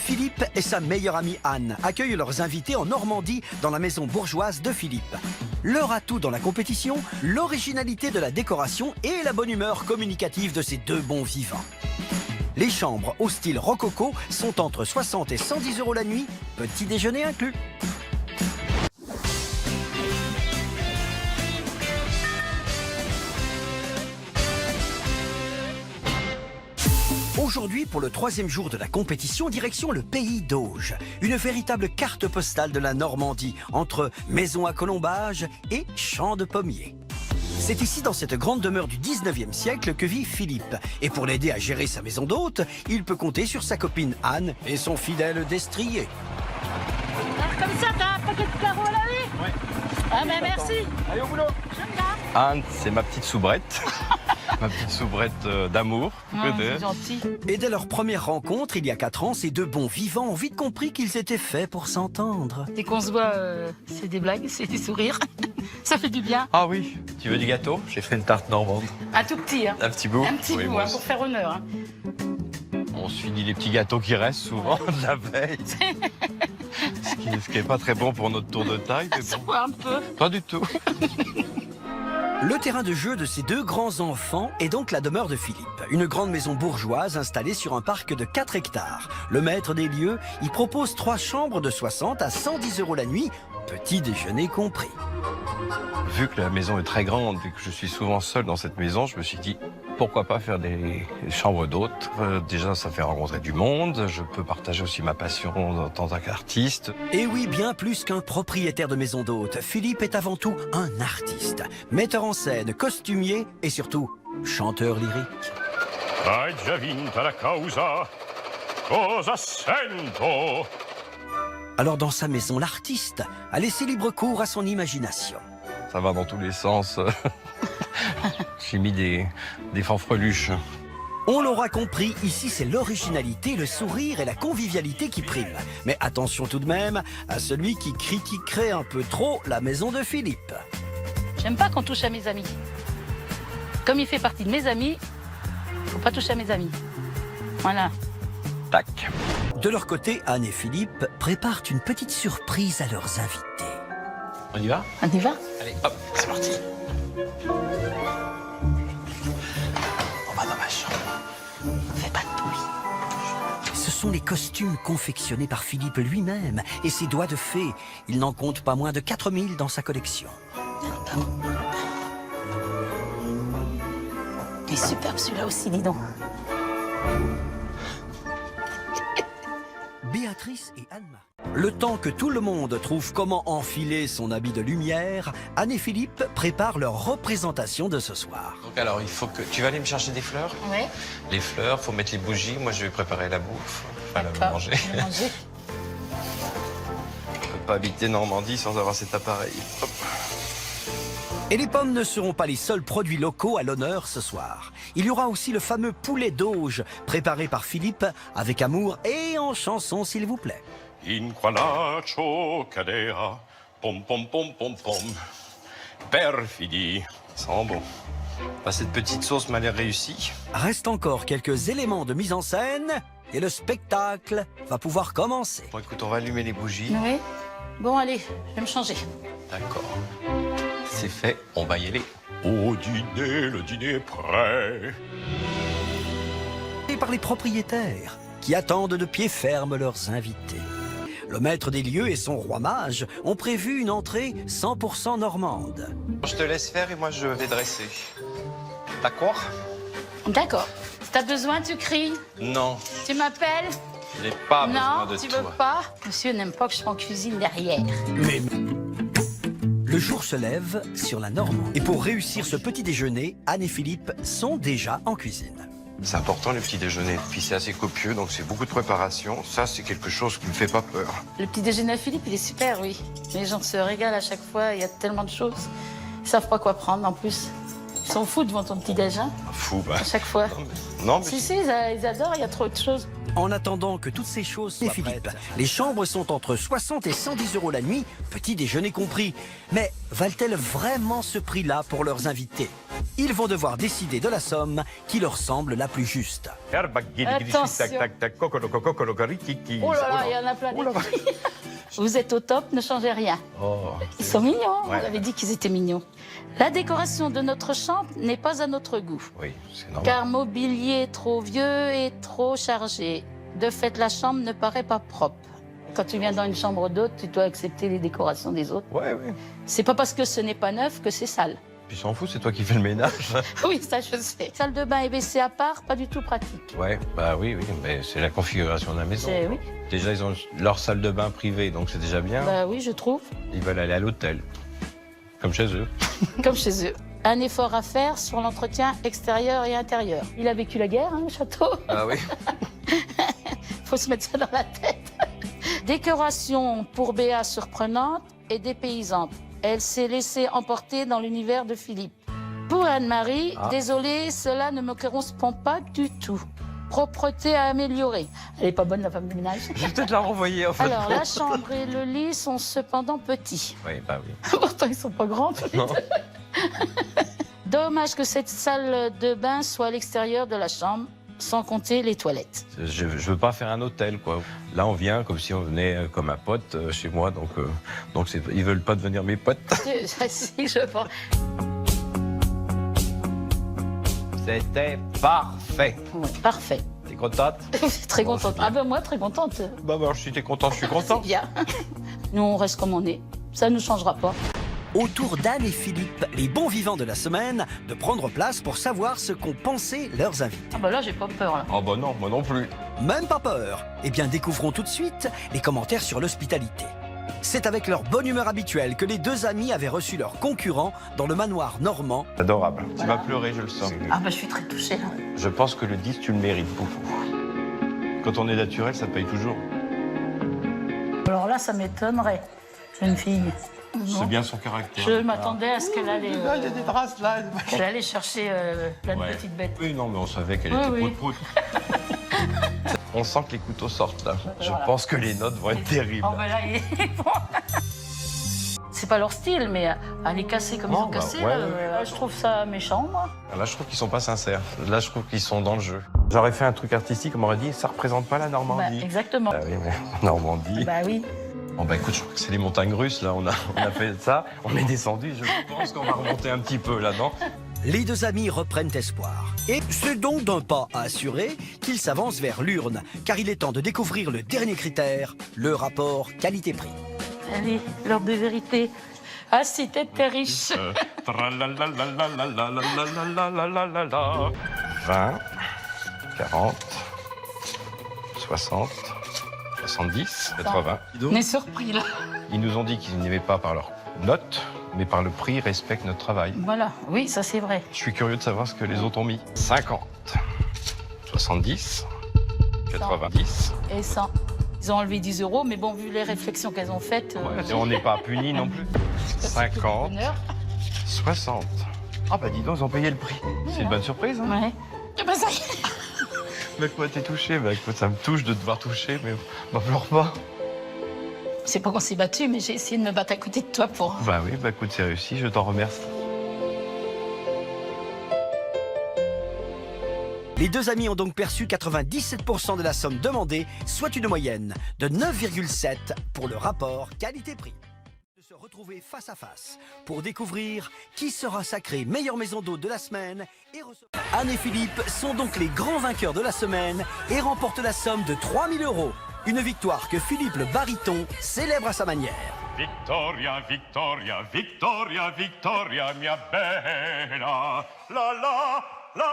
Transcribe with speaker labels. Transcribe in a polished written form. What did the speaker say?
Speaker 1: Philippe et sa meilleure amie Anne accueillent leurs invités en Normandie dans la maison bourgeoise de Philippe. Leur atout dans la compétition, l'originalité de la décoration et la bonne humeur communicative de ces deux bons vivants. Les chambres au style rococo sont entre 60 et 110 € la nuit, petit déjeuner inclus. Aujourd'hui, pour le 3e jour de la compétition, direction le pays d'Auge. Une véritable carte postale de la Normandie, entre maisons à colombage et champs de pommiers. C'est ici, dans cette grande demeure du 19e siècle, que vit Philippe. Et pour l'aider à gérer sa maison d'hôte, il peut compter sur sa copine Anne et son fidèle destrier.
Speaker 2: Comme ça, t'as un paquet de carreaux à laver?
Speaker 3: Ouais.
Speaker 2: Ah ben merci.
Speaker 3: Allez au boulot.
Speaker 2: J'aime bien.
Speaker 3: Anne, c'est ma petite soubrette. Ma petite soubrette d'amour.
Speaker 2: C'est gentil.
Speaker 1: Et dès leur première rencontre, il y a 4 ans, ces deux bons vivants ont vite compris qu'ils étaient faits pour s'entendre.
Speaker 2: Dès qu'on se voit, c'est des blagues, c'est des sourires. Ça fait du bien.
Speaker 3: Ah oui, tu veux du gâteau? J'ai fait une tarte normande.
Speaker 2: Un tout petit, hein.
Speaker 3: Un petit bout?
Speaker 2: Un petit
Speaker 3: Oui,
Speaker 2: bout,
Speaker 3: moi
Speaker 2: hein,
Speaker 3: aussi.
Speaker 2: pour faire honneur. Hein.
Speaker 3: On se finit les petits gâteaux qui restent souvent de la veille. Ce qui est pas très bon pour notre tour de taille, mais
Speaker 2: Ça
Speaker 3: bon.
Speaker 2: voit un peu.
Speaker 3: Pas du tout.
Speaker 1: Le terrain de jeu de ces deux grands enfants est donc la demeure de Philippe, une grande maison bourgeoise installée sur un parc de 4 hectares. Le maître des lieux y propose 3 chambres de 60 à 110 € la nuit, petit déjeuner compris.
Speaker 3: Vu que la maison est très grande, vu que je suis souvent seul dans cette maison, je me suis dit, pourquoi pas faire des chambres d'hôtes? Déjà, ça fait rencontrer du monde. Je peux partager aussi ma passion en tant qu'artiste.
Speaker 1: Et oui, bien plus qu'un propriétaire de maison d'hôte, Philippe est avant tout un artiste, metteur en scène, costumier et surtout chanteur lyrique.
Speaker 4: Hai già vinta la causa, cosa sento?
Speaker 1: Alors dans sa maison, l'artiste a laissé libre cours à son imagination.
Speaker 3: Ça va dans tous les sens. J'ai mis des fanfreluches.
Speaker 1: On l'aura compris, ici c'est l'originalité, le sourire et la convivialité qui priment. Mais attention tout de même à celui qui critiquerait un peu trop la maison de Philippe.
Speaker 2: J'aime pas qu'on touche à mes amis. Comme il fait partie de mes amis, faut pas toucher à mes amis. Voilà.
Speaker 3: Tac.
Speaker 1: De leur côté, Anne et Philippe préparent une petite surprise à leurs invités.
Speaker 3: On y va?
Speaker 2: On y va?
Speaker 3: Allez, hop, c'est parti. On va dans ma chambre.
Speaker 2: Fais pas de bruit.
Speaker 1: Ce sont les costumes confectionnés par Philippe lui-même et ses doigts de fée. Il n'en compte pas moins de 4000 dans sa collection.
Speaker 2: Il est superbe celui-là aussi, dis donc.
Speaker 1: Béatrice et Alma. Le temps que tout le monde trouve comment enfiler son habit de lumière, Anne et Philippe préparent leur représentation de ce soir.
Speaker 3: Donc alors, il faut que... Tu vas aller me chercher des fleurs?
Speaker 2: Ouais.
Speaker 3: Les fleurs, faut mettre les bougies. Moi, je vais préparer la bouffe. Enfin, la
Speaker 2: D'accord.
Speaker 3: manger.
Speaker 2: Je vais manger.
Speaker 3: Je peux pas habiter Normandie sans avoir cet appareil. Hop.
Speaker 1: Et les pommes ne seront pas les seuls produits locaux à l'honneur ce soir. Il y aura aussi le fameux poulet d'Auge, préparé par Philippe avec amour et en chanson s'il vous plaît.
Speaker 4: In qualaccio cadea, pom pom pom pom pom, perfidi.
Speaker 3: Ça sent bon. Bah, cette petite sauce m'a l'air réussie.
Speaker 1: Reste encore quelques éléments de mise en scène et le spectacle va pouvoir commencer.
Speaker 3: Bon, écoute, on va allumer les bougies.
Speaker 2: Oui. Bon, allez, je vais me changer.
Speaker 3: D'accord. C'est fait, on va y aller.
Speaker 4: Au dîner, le dîner est prêt.
Speaker 1: Et par les propriétaires qui attendent de pied ferme leurs invités. Le maître des lieux et son roi mage ont prévu une entrée 100% normande.
Speaker 3: Je te laisse faire et moi, je vais dresser. D'accord?
Speaker 2: D'accord. Si t'as besoin, tu cries.
Speaker 3: Non,
Speaker 2: Tu m'appelles?
Speaker 3: je n'ai pas besoin
Speaker 2: Non,
Speaker 3: de
Speaker 2: tu
Speaker 3: toi.
Speaker 2: veux pas? Monsieur n'aime pas que je sois en cuisine derrière.
Speaker 1: Mais le jour se lève sur la Normandie. Et pour réussir ce petit déjeuner, Anne et Philippe sont déjà en cuisine.
Speaker 3: C'est important le petit déjeuner. Puis c'est assez copieux, donc c'est beaucoup de préparation. Ça, c'est quelque chose qui me fait pas peur.
Speaker 2: Le petit déjeuner à Philippe, il est super, oui. Les gens se régalent à chaque fois, il y a tellement de choses. Ils savent pas quoi prendre en plus. Ils sont fous devant ton petit déjeuner,
Speaker 3: Fou, bah.
Speaker 2: à chaque fois.
Speaker 3: Non, mais
Speaker 2: Si, ils adorent, il y a trop de choses.
Speaker 1: En attendant que toutes ces choses soient Philippe, les chambres sont entre 60 et 110 € la nuit, petit déjeuner compris. Mais valent-elles vraiment ce prix-là pour leurs invités? ils vont devoir décider de la somme qui leur semble la plus juste.
Speaker 2: Attention. Oh là là, il y en a plein d'écrits. Vous êtes au top, ne changez rien.
Speaker 3: Oh,
Speaker 2: Ils sont mignons, hein,
Speaker 3: Ouais.
Speaker 2: on avait dit qu'ils étaient mignons. La décoration de notre chambre n'est pas à notre goût,
Speaker 3: oui, c'est normal.
Speaker 2: car mobilier trop vieux et trop chargé. De fait, la chambre ne paraît pas propre. Quand tu viens dans une chambre d'hôte, tu dois accepter les décorations des autres.
Speaker 3: Ouais, oui.
Speaker 2: C'est pas parce que ce n'est pas neuf que c'est sale.
Speaker 3: Puis s'en fout, c'est toi qui fais le ménage.
Speaker 2: Oui, ça je sais. Salle de bain et WC à part, pas du tout pratique.
Speaker 3: Ouais, bah oui, mais c'est la configuration de la maison.
Speaker 2: Oui.
Speaker 3: Déjà, ils ont leur salle de bain privée, donc c'est déjà bien.
Speaker 2: Bah oui, je trouve.
Speaker 3: Ils veulent aller à l'hôtel, comme chez eux.
Speaker 2: Comme chez eux. Un effort à faire sur l'entretien extérieur et intérieur. Il a vécu la guerre, hein, le château.
Speaker 3: Ah oui.
Speaker 2: Faut se mettre ça dans la tête. Décoration pour Béa surprenante et dépaysante. Elle s'est laissée emporter dans l'univers de Philippe. Pour Anne-Marie, désolée, cela ne me correspond pas du tout. Propreté à améliorer. Elle est pas bonne, la femme de ménage.
Speaker 3: Je vais peut-être la renvoyer, en fait.
Speaker 2: Alors, la chambre et le lit sont cependant petits.
Speaker 3: Oui, bah oui.
Speaker 2: Pourtant, ils sont pas grands.
Speaker 3: Non.
Speaker 2: Dommage que cette salle de bain soit à l'extérieur de la chambre, sans compter les toilettes.
Speaker 3: Je veux pas faire un hôtel, quoi. Là, on vient comme si on venait comme un pote chez moi, donc ils veulent pas devenir mes potes.
Speaker 2: Si, je pense.
Speaker 3: C'était parfait.
Speaker 2: Oui, parfait.
Speaker 3: T'es contente?
Speaker 2: Très
Speaker 3: Bon,
Speaker 2: contente.
Speaker 3: c'est bien.
Speaker 2: Ah ben moi, très contente.
Speaker 3: Bah, alors, si t'es content, je suis
Speaker 2: C'est
Speaker 3: content.
Speaker 2: bien. Nous, on reste comme on est. Ça ne changera pas.
Speaker 1: Autour d'Anne et Philippe, les bons vivants de la semaine, de prendre place pour savoir ce qu'ont pensé leurs invités.
Speaker 2: Ah ben là, j'ai pas peur. Là.
Speaker 3: Oh bah non, moi non plus.
Speaker 1: Même pas peur. Eh bien, découvrons tout de suite les commentaires sur l'hospitalité. C'est avec leur bonne humeur habituelle que les deux amis avaient reçu leurs concurrents dans le manoir normand.
Speaker 3: Adorable. Tu
Speaker 2: Voilà.
Speaker 3: vas pleurer, je le sens.
Speaker 2: Ah ben je suis très touchée. Là.
Speaker 3: Je pense que le 10, tu le mérites beaucoup. Quand on est naturel, ça paye toujours.
Speaker 2: Alors là, ça m'étonnerait. Jeune fille. Non.
Speaker 3: C'est bien son caractère.
Speaker 2: Je m'attendais à ce qu'elle allait.
Speaker 3: Ah, il y a des traces là.
Speaker 2: Qu'elle allait chercher plein de
Speaker 3: Ouais.
Speaker 2: petites bêtes.
Speaker 3: Oui, non, mais on savait qu'elle
Speaker 2: Oui,
Speaker 3: était
Speaker 2: oui.
Speaker 3: prout-prout. On sent que les couteaux sortent là. Je
Speaker 2: Voilà.
Speaker 3: pense que les notes vont être terribles.
Speaker 2: Oh ben là, c'est pas leur style, mais à les casser comme ils
Speaker 3: Non,
Speaker 2: ont
Speaker 3: bah,
Speaker 2: cassé,
Speaker 3: ouais,
Speaker 2: là, je trouve ça méchant, moi.
Speaker 3: Là, je trouve qu'ils sont pas sincères. Là, je trouve qu'ils sont dans le jeu. J'aurais fait un truc artistique, on m'aurait dit, ça représente pas la
Speaker 2: Bah,
Speaker 3: Normandie.
Speaker 2: exactement.
Speaker 3: Ah oui, mais Normandie.
Speaker 2: Bah oui.
Speaker 3: Bon bah écoute, je crois que c'est les montagnes russes là. On a fait ça, on est descendu. Je pense qu'on va remonter un petit peu là-dedans.
Speaker 1: Les deux amis reprennent espoir. Et c'est donc d'un pas assuré qu'ils s'avancent vers l'urne, car il est temps de découvrir le dernier critère, le rapport qualité-prix.
Speaker 2: Allez, l'heure de vérité. Ah si, t'es riche.
Speaker 3: 20, 40, 60, 70, 80.
Speaker 2: On est surpris, là.
Speaker 3: Ils nous ont dit qu'ils n'aimaient pas par leur note, mais par le prix, respectent notre travail.
Speaker 2: Voilà, oui, ça c'est vrai.
Speaker 3: Je suis curieux de savoir ce que les autres ont mis. 50, 70, 90.
Speaker 2: Et 100. Ils ont enlevé 10 €, mais bon, vu les réflexions qu'elles ont faites...
Speaker 3: Et on n'est pas punis non plus. 50, 60. Ah bah dis donc, ils ont payé le prix. C'est une bonne surprise, hein?
Speaker 2: Ouais. Ah bah ça y est.
Speaker 3: Mais quoi, t'es touché? Bah écoute, ça me touche de devoir toucher, mais m'en pleure pas.
Speaker 2: C'est pas qu'on s'est battu, mais j'ai essayé de me battre à côté de toi pour...
Speaker 3: Bah oui, bah écoute, c'est réussi, je t'en remercie.
Speaker 1: Les deux amis ont donc perçu 97% de la somme demandée, soit une moyenne de 9,7 pour le rapport qualité-prix. De se retrouver face à face pour découvrir qui sera sacré meilleure maison d'hôte de la semaine et recevoir... Anne et Philippe sont donc les grands vainqueurs de la semaine et remportent la somme de 3 000 €. Une victoire que Philippe le baryton célèbre à sa manière.
Speaker 4: Vittoria, Vittoria, Vittoria, Vittoria, mia bella. La la la